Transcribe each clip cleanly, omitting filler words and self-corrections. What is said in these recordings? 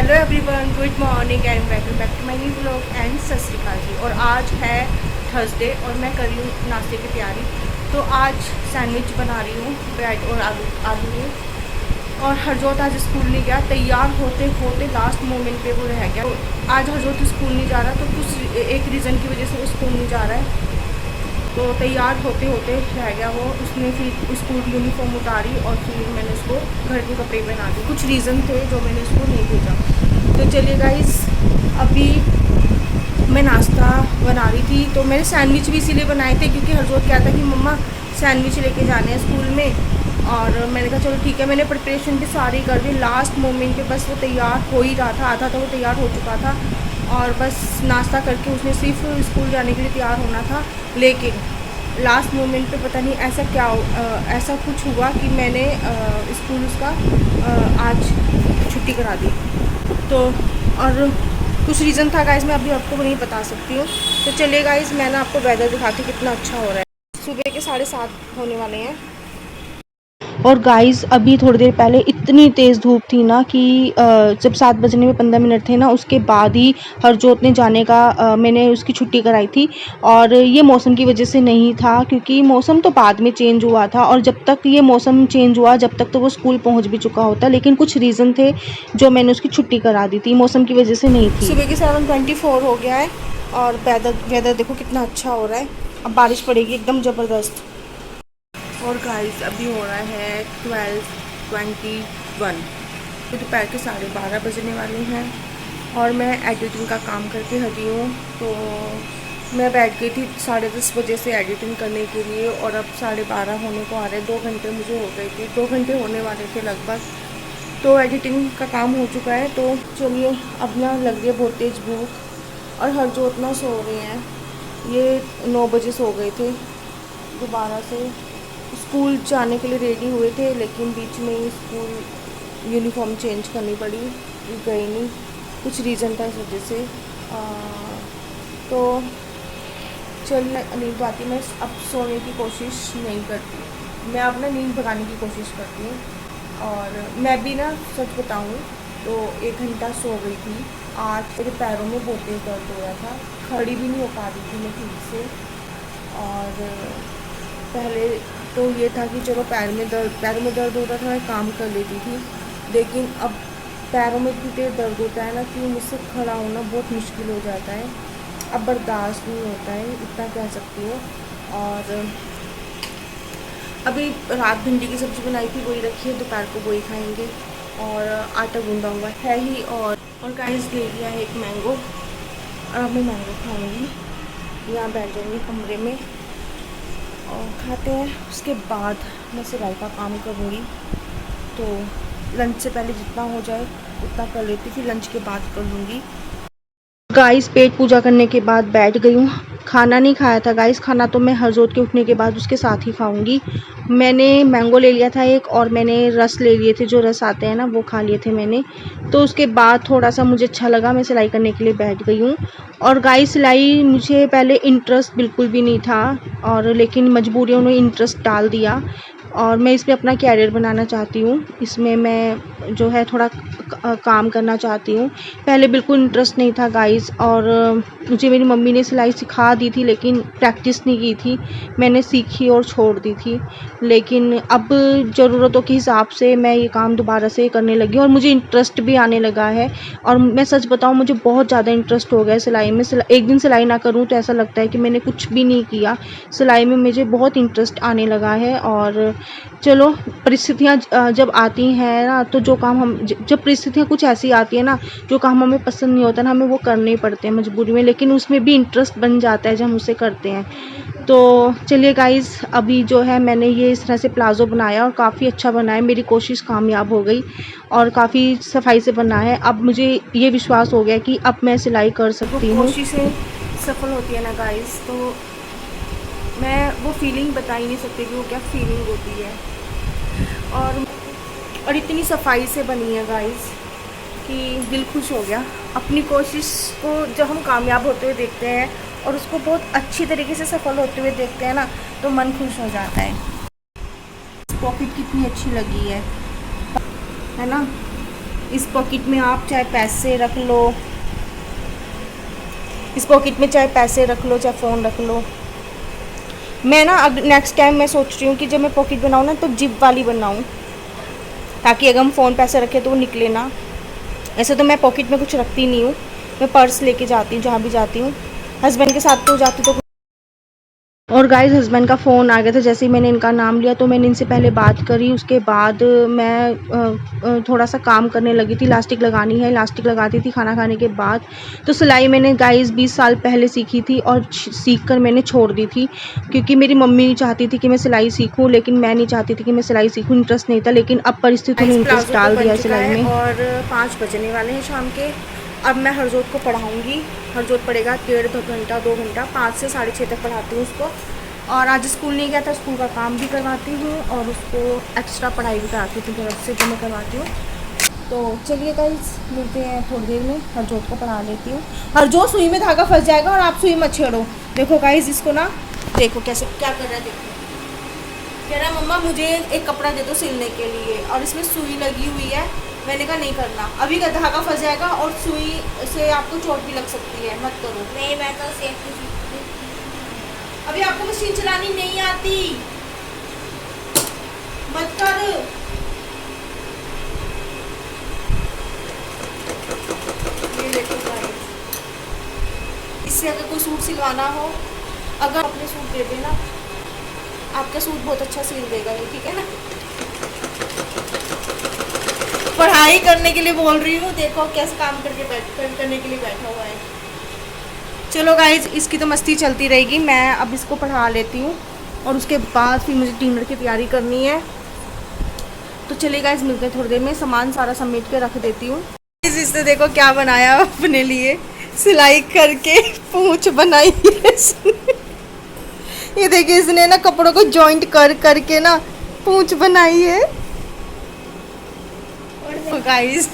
Hello everyone, good morning and welcome back to my new blog and Sat Shri अकाल जी। और आज है थर्सडे और मैं कर रही हूँ नाश्ते की तैयारी। तो आज सैंडविच बना रही हूँ, ब्रेड और आलू में। और हरजोत आज स्कूल नहीं गया, तैयार होते होते लास्ट मोमेंट पे वो रह गया। तो आज हरजोत स्कूल नहीं जा रहा, तो कुछ एक रीज़न की वजह से वो स्कूल नहीं जा रहा है। तो तैयार होते होते रह गया वो। उसने फिर स्कूल यूनिफॉर्म उतारी और फिर मैंने उसको घर के कपड़े पहना दिए। कुछ रीज़न थे जो मैंने उसको नहीं भेजा। तो चलिए गाइस, अभी मैं नाश्ता बना रही थी। तो मैंने सैंडविच भी इसीलिए बनाए थे क्योंकि हरजोत कहता कि मम्मा सैंडविच लेके जाने हैं स्कूल में। और मैंने कहा चलो ठीक है। मैंने प्रिपरेशन भी सारी कर दी, लास्ट मोमेंट पे बस वो तैयार हो ही रहा था, आधा तो वो तैयार हो चुका था और बस नाश्ता करके उसने सिर्फ स्कूल जाने के लिए तैयार होना था। लेकिन लास्ट मोमेंट पे पता नहीं ऐसा क्या ऐसा कुछ हुआ कि मैंने स्कूल उसका आज छुट्टी करा दी। तो और कुछ रीज़न था गाइस, मैं अभी आपको नहीं बता सकती हूँ। तो चलिए गाइस, मैं ना आपको वेदर दिखाती हूँ कितना अच्छा हो रहा है। सुबह के 7:30 होने वाले हैं। और गाइस, अभी थोड़ी देर पहले इतनी तेज़ धूप थी ना कि जब 7 बजने में 15 मिनट थे ना, उसके बाद ही हरजोत ने जाने का मैंने उसकी छुट्टी कराई थी। और ये मौसम की वजह से नहीं था, क्योंकि मौसम तो बाद में चेंज हुआ था और जब तक ये मौसम चेंज हुआ जब तक तो वो स्कूल पहुंच भी चुका होता। लेकिन कुछ रीज़न थे जो मैंने उसकी छुट्टी करा दी थी, मौसम की वजह से नहीं थी। सुबह के 7:24 हो गया है और वेदर देखो कितना अच्छा हो रहा है। अब बारिश पड़ेगी एकदम ज़बरदस्त। और गाइस, अभी हो रहा है 12:21। तो दोपहर के 12:30 बजने वाले हैं और मैं एडिटिंग का काम करके हटी हूँ। तो मैं बैठ गई थी 10:30 बजे से एडिटिंग करने के लिए और अब 12:30 होने को आ रहे हैं। 2 घंटे मुझे हो गए थे, 2 घंटे होने वाले थे लगभग। तो एडिटिंग का काम हो चुका है। तो चलिए, अब ना लग रही है बहुत तेज़ भूख और हरजोत ना सो रहे हैं। ये 9 बजे सो गए थे। दोबारा से स्कूल जाने के लिए रेडी हुए थे, लेकिन बीच में ही स्कूल यूनिफॉर्म चेंज करनी पड़ी, गए नहीं। कुछ रीज़न था इस वजह से। तो चलिए, नींद आती, मैं अब सोने की कोशिश नहीं करती। मैं अब ना नींद भगाने की कोशिश करती हूँ। और मैं भी ना सच बताऊँ तो 1 घंटा सो गई थी। आज मेरे पैरों में बहुत तेज़ दर्द हो रहा था, खड़ी भी नहीं हो पा रही थी मैं ठीक से। और पहले तो ये था कि चलो पैर में दर्द होता था, मैं काम कर लेती थी। लेकिन अब पैरों में इतनी तेज़ दर्द होता है ना कि मुझसे खड़ा होना बहुत मुश्किल हो जाता है। अब बर्दाश्त नहीं होता है, इतना कह सकती हूँ। और अभी रात भिंडी की सब्ज़ी बनाई थी, वही रखी है, दोपहर को वही खाएंगे। और आटा गूंदा हुआ है ही। और गाइस, ले लिया है एक मैंगो और अब मैं मैंगो खाऊंगी। यहाँ बैठ जाएंगे कमरे में और खाते हैं। उसके बाद मैं सिलाई का काम करूँगी। तो लंच से पहले जितना हो जाए उतना कर लेती, फिर लंच के बाद कर लूँगी। गाइस, पेट पूजा करने के बाद बैठ गई हूँ। खाना नहीं खाया था गाइस, खाना तो मैं हरजोत के उठने के बाद उसके साथ ही खाऊंगी। मैंने मैंगो ले लिया था एक और मैंने रस ले लिए थे, जो रस आते हैं ना वो खा लिए थे मैंने। तो उसके बाद थोड़ा सा मुझे अच्छा लगा, मैं सिलाई करने के लिए बैठ गई हूँ। और गाइस, सिलाई मुझे पहले इंटरेस्ट बिल्कुल भी नहीं था, और लेकिन मजबूरियों ने इंटरेस्ट डाल दिया और मैं इसमें अपना कैरियर बनाना चाहती हूँ। इसमें मैं जो है थोड़ा काम करना चाहती हूँ। पहले बिल्कुल इंटरेस्ट नहीं था गाइस, और मुझे मेरी मम्मी ने सिलाई सिखा दी थी लेकिन प्रैक्टिस नहीं की थी। मैंने सीखी और छोड़ दी थी। लेकिन अब ज़रूरतों के हिसाब से मैं ये काम दोबारा से करने लगी और मुझे इंटरेस्ट भी आने लगा है। और मैं सच बताऊँ, मुझे बहुत ज़्यादा इंटरेस्ट हो गया है सिलाई में। एक दिन सिलाई ना करूँ तो ऐसा लगता है कि मैंने कुछ भी नहीं किया। सिलाई में मुझे बहुत इंटरेस्ट आने लगा है। और चलो, परिस्थितियाँ जब आती हैं ना, तो जो काम हम जब परिस्थितियाँ कुछ ऐसी आती है ना, जो काम हमें पसंद नहीं होता ना, हमें वो करने ही पड़ते हैं मजबूरी में। लेकिन उसमें भी इंटरेस्ट बन जाता है जब हम उसे करते हैं। तो चलिए गाइस, अभी जो है मैंने ये इस तरह से प्लाज़ो बनाया और काफ़ी अच्छा बना है। मेरी कोशिश कामयाब हो गई और काफ़ी सफाई से बना है। अब मुझे ये विश्वास हो गया कि अब मैं सिलाई कर सकती हूँ। कोशिशें सफल होती है ना गाइस, तो मैं वो फीलिंग बता ही नहीं सकती कि वो क्या फीलिंग होती है। और इतनी सफाई से बनी है गाइस कि दिल खुश हो गया। अपनी कोशिश को जब हम कामयाब होते हुए देखते हैं और उसको बहुत अच्छी तरीके से सफल होते हुए देखते हैं ना, तो मन खुश हो जाता है। पॉकेट कितनी अच्छी लगी है ना। इस पॉकेट में आप चाहे पैसे रख लो, इस पॉकेट में चाहे पैसे रख लो, चाहे फ़ोन रख लो। मैं ना अब नेक्स्ट टाइम मैं सोच रही हूँ कि जब मैं पॉकेट बनाऊँ ना तो जिप वाली बनाऊँ, ताकि अगर हम फ़ोन पैसे रखें तो वो निकले ना। ऐसे तो मैं पॉकेट में कुछ रखती नहीं हूँ, मैं पर्स लेके जाती हूँ जहाँ भी जाती हूँ। हस्बैंड के साथ तो जाती तो। और गाइस हस्बैंड का फ़ोन आ गया था जैसे ही मैंने इनका नाम लिया, तो मैंने इनसे पहले बात करी। उसके बाद मैं थोड़ा सा काम करने लगी थी, इलास्टिक लगानी है, इलास्टिक लगाती थी खाना खाने के बाद। तो सिलाई मैंने गाइस 20 साल पहले सीखी थी और सीख कर मैंने छोड़ दी थी, क्योंकि मेरी मम्मी चाहती थी कि मैं सिलाई सीखूँ, लेकिन मैं नहीं चाहती थी कि मैं सिलाई सीखूँ, इंटरेस्ट नहीं था। लेकिन अब परिस्थितियों ने इंटरेस्ट डाल दिया सिलाई में। और 5 बजने वाले हैं शाम के। अब मैं हरजोत को पढ़ाऊँगी। हरजोत पढ़ेगा 1.5 घंटा 2 घंटा, 5 से 6:30 तक पढ़ाती हूँ उसको। और आज स्कूल नहीं गया था, स्कूल का काम भी करवाती हूँ और उसको एक्स्ट्रा पढ़ाई भी कराती हूँ तरफ से जो मैं करवाती हूँ। तो चलिए गाइस मिलते हैं थोड़ी देर में। हरजोत को पढ़ा लेती हूँ। हरजोत सुई में धागा फंस जाएगा और आप सुई मत छेड़ो। देखो गाइस इसको ना, देखो कैसे क्या कर रहा है। देखो कह रहा है मम्मा मुझे एक कपड़ा दे दो सिलने के लिए, और इसमें सुई लगी हुई है। मैंने कहा नहीं करना, अभी का धागा फंस जाएगा और सुई से आपको चोट भी लग सकती है, मत करो। नहीं मैं तो सेफ्टी, अभी आपको मशीन चलानी नहीं आती, मत कर। ये देखो गाइस, इससे अगर कोई सूट सिलवाना हो, अगर अपने सूट दे देना, आपका सूट बहुत अच्छा सिल देगा ये, ठीक है ना। पढ़ाई करने के लिए बोल रही हूँ, देखो कैसे काम करने के लिए बैठा हुआ है। चलो गाइज इसकी तो मस्ती चलती रहेगी, मैं अब इसको पढ़ा लेती हूँ और उसके बाद फिर मुझे डिनर की तैयारी करनी है। तो चलिए गाइज मिलते हैं थोड़ी देर में, सामान सारा समेट के रख देती हूँ। इसने देखो क्या बनाया अपने लिए, सिलाई करके पूंछ बनाई है इसने। ये देखिए इसने ना कपड़ों को जॉइंट कर करके ना पूंछ बनाई है। गाइस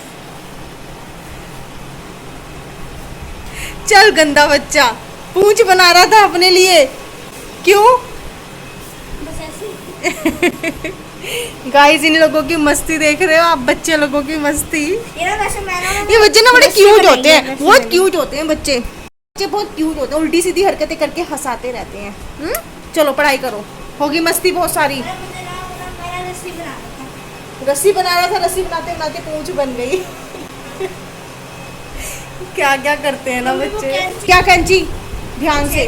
चल गंदा बच्चा पूंछ बना रहा था अपने लिए, क्यों? बस ऐसे। गाइस इन लोगों की मस्ती देख रहे हो आप, बच्चे लोगों की मस्ती। ये बच्चे ना बड़े क्यूट होते हैं, बहुत क्यूट होते हैं बच्चे। बच्चे बहुत क्यूट होते हैं, उल्टी सीधी हरकतें करके हंसाते रहते हैं। चलो पढ़ाई करो, होगी मस्ती बहुत सारी। रस्सी बना रहा था, रस्सी बनाते बनाते पूंछ बन गई। क्या क्या करते हैं ना बच्चे। क्या कैंची, ध्यान से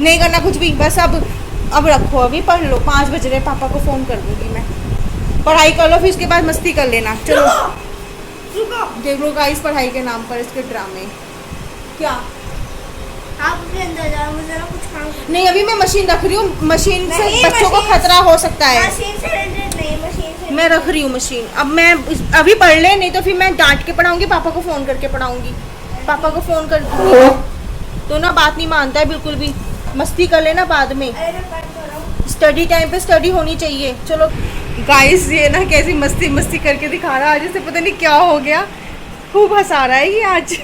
नहीं करना कुछ भी, बस अब रखो, अभी पढ़ लो। 5 बज रहे, पापा को फ़ोन कर दूंगी मैं। पढ़ाई कर लो फिर उसके बाद मस्ती कर लेना। चलो देख लो गाइस पढ़ाई के नाम पर इसके ड्रामे। क्या आप भी अंदर जाओ, मुझे ना कुछ काम करना। नहीं अभी मैं मशीन रख रही हूँ, मशीन से नहीं, बच्चों को खतरा हो सकता है। मशीन से रिलेटेड नहीं, मशीन से मैं रख रही हूँ मशीन। अब मैं अभी पढ़ ले, नहीं तो फिर मैं डांट के पढ़ाऊंगी, पापा को फ़ोन करके पढ़ाऊंगी। पापा को फ़ोन कर दूंगी तो ना बात नहीं मानता है बिल्कुल भी। मस्ती कर लेना बाद में, स्टडी टाइम पे स्टडी होनी चाहिए। चलो गाइस ये ना कैसी मस्ती मस्ती करके दिखा रहा है, आज से पता नहीं क्या हो गया, खूब हंसा रहा है ये आज।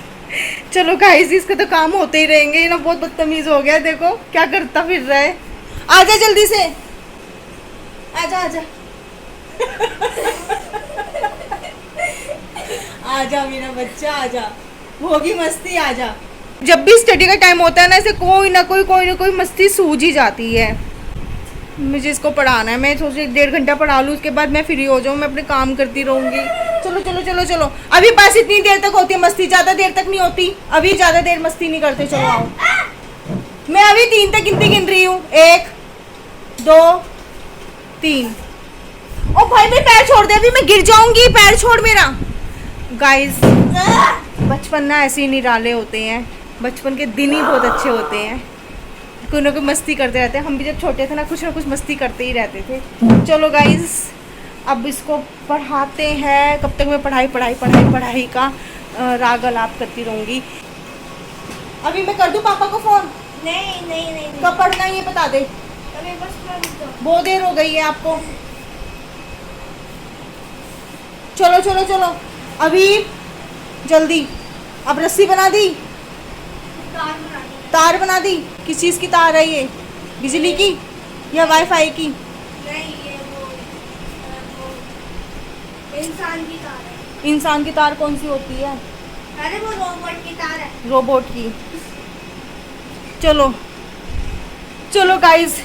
चलो गाइस इसके तो काम होते ही रहेंगे, ये ना बहुत बदतमीज़ हो गया, देखो क्या करता फिर रहा है। आजा जल्दी से, आजा आजा। आजा मेरा बच्चा आजा, होगी मस्ती, आजा। जब भी स्टडी का टाइम होता है ना, ऐसे कोई ना कोई मस्ती सूझ ही जाती है। मुझे इसको पढ़ाना है, मैं सोच रही 1.5 घंटा पढ़ा लूँ, उसके बाद मैं फ्री हो जाऊँ, मैं अपने काम करती रहूँगी। चलो चलो चलो चलो, अभी बस इतनी देर तक होती है मस्ती, ज़्यादा देर तक नहीं होती, अभी ज़्यादा देर मस्ती नहीं करते। चलो आओ, मैं अभी 3 तक गिन रही हूँ, 1 2 3। ओ भाई मेरे पैर छोड़ दे, अभी मैं गिर जाऊंगी, पैर छोड़ मेरा। गाइस बचपन ना ऐसे ही निराले होते हैं, बचपन के दिन ही बहुत अच्छे होते हैं, कोई ना कोई मस्ती करते रहते हैं। हम भी जब छोटे थे ना कुछ मस्ती करते ही रहते थे। चलो गाइस अब इसको पढ़ाते हैं, कब तक मैं पढ़ाई का राग अलाप करती रहूँगी। अभी मैं कर दूँ पापा को फ़ोन? नहीं नहीं नहीं, कब पढ़ना है ये बता दे। अभी बस बहुत देर हो गई है आपको। चलो चलो चलो अभी जल्दी। अब रस्सी बना दी, तार बना दी। किस चीज़ की तार है ये, बिजली की या वाईफाई की? नहीं, ये वो इंसान की तार है। इंसान की तार कौन सी होती है? अरे वो रोबोट की तार है। रोबोट की। चलो चलो गाइस,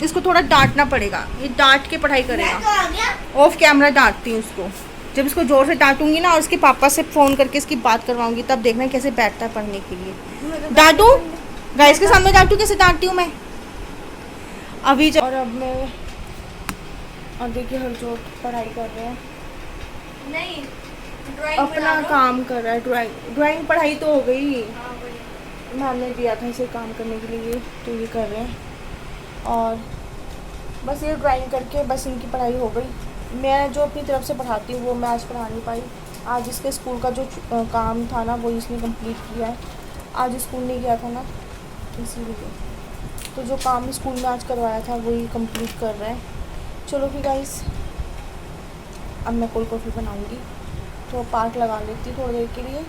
इसको थोड़ा डांटना पड़ेगा, ये डांट के पढ़ाई मैं करेगा। तो आ गया। ऑफ कैमरा डांटती हूँ उसको। जब इसको जोर से डांटूंगी ना और इसके पापा से फ़ोन करके इसकी बात करवाऊंगी, तब देखना कैसे बैठता है पढ़ने के लिए। डांटू गाइस के सामने, डांटू कैसे डांटती हूँ मैं अभी और अब मैं, और देखिए हरजोत पढ़ाई कर रहे हैं, नहीं, ड्राइंग अपना काम कर रहा है। ड्राइंग पढ़ाई तो हो गई, हाँ वही। मैम ने दिया था इसे काम करने के लिए, तो ये कर रहे हैं। और बस ये ड्राइंग करके बस इनकी पढ़ाई हो गई। मैं जो अपनी तरफ से पढ़ाती हूँ वो मैं आज पढ़ा नहीं पाई। आज इसके स्कूल का जो काम था ना वो इसने कंप्लीट किया है। आज स्कूल नहीं गया था ना, इसीलिए तो जो काम स्कूल में आज करवाया था वही कंप्लीट कर रहे हैं। चलो फिर गाइस, अब मैं कोल्ड कॉफ़ी बनाऊँगी, तो पार्क लगा लेती थोड़ी देर के लिए,